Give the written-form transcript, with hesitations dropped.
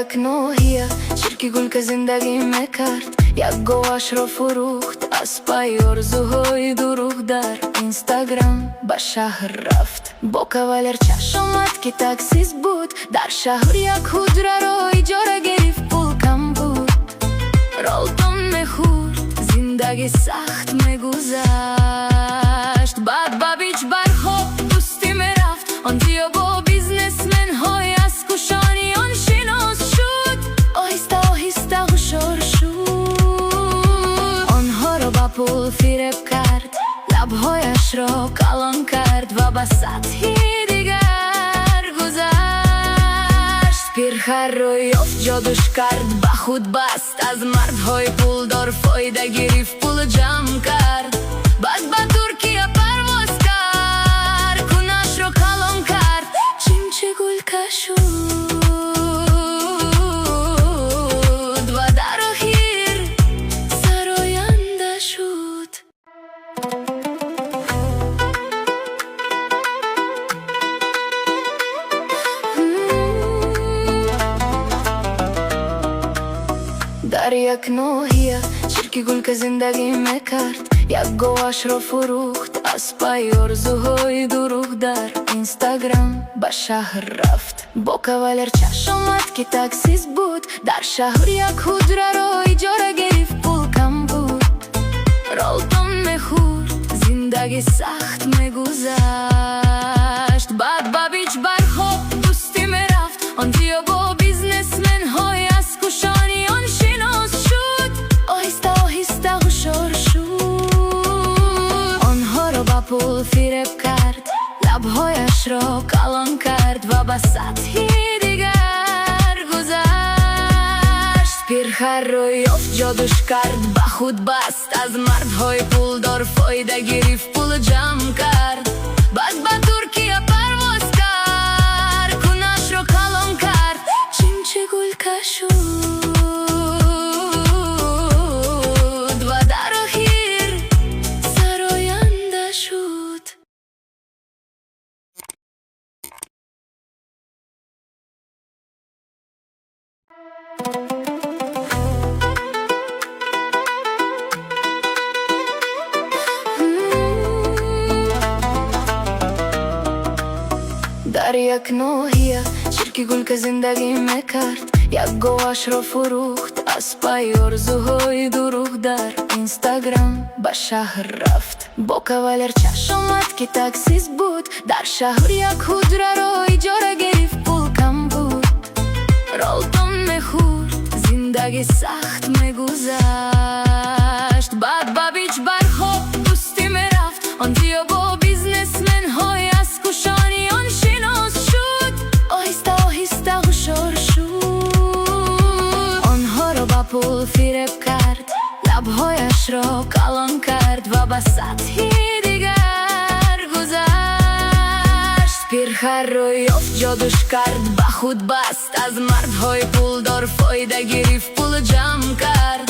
як ноги, чирки гулька зиндаги ме карт. Як гоаш ро фурухт, аспай орзугой дурух дар Инстаграм ба шаҳр рафт. Бо кавалер чашомат ки таксист буд. Дар шаҳр як ҳуҷраро иҷора гирифт, пул кам буд. Ролтон мехӯрд, зиндаги сахт мегузашт. баъд ба бичбарҳо дӯстӣ мерафт. он ҷиё бо бизнесменҳои аз кушони он шинос шуд. оҳиста оҳиста ҳушёр шуд. онҳоро ба пул фиреб кард, лабҳояшро калон кард ва ба сатҳи дигар гузашт. пирхарро ёфт, ҷодуш кард, ба худ баст. аз мардҳои пулдор фоида гирифт, пул ҷамъ кард. баъд ба Туркия парвоз кард, кунашро калон кард. чимчи гулка шуд ва дар охир сароянда шуд. дар як ноҳия чирки гулка зиндагӣ мекард. як гоашро фурухт, аспай орзуҳои дурух дар Инстаграм ба шаҳр рафт. бо кавалер чашомат ки таксист буд. дар шаҳр як ҳуҷраро иҷора гирифт, пул кам буд. ролтон мехӯрд, зиндаги сахт мегузашт. баъд ба бичбарҳо дӯстӣ мерафт. он ҷиё бо бизнесменҳои аз кушони он шинос шуд. оҳиста оҳиста ҳушёр шуд. онҳоро ба пул фиреб кард, лабҳояшро калон кард ва ба сатҳи дигар гузашт. пирхарро ёфт, ҷодуш кард, ба худ баст. аз мардҳои пулдор фоида гирифт, пул ҷамъ кард. баъд ба Туркия парвоз кард, кунашро калон кард. чимчи гулка шуд ва дар охир сароянда шуд. дар як ноҳия чирки гулка зиндагӣ мекард. як гоашро фурухт, аспай орзуҳои дурух дар Инстаграм ба шаҳр рафт. бо кавалер чашомат ки таксист буд. дар шаҳр як ҳуҷраро иҷора гирифт, пул кам буд. ролтон мехӯрд, зиндаги сахт мегузашт. баъд ба бичбарҳо дӯстӣ мерафт. он ҷиё бо бизнесменҳои аз кушони он шинос шуд. оҳиста оҳиста ҳушёр шуд. онҳоро ба пул фиреб кард, лабҳояшро калон кард ва ба сатҳи дигар гузашт. пирхарро ёфт, ҷодуш кард, ба худ баст. аз мардҳои пулдор фоида гирифт, пул ҷамъ кард.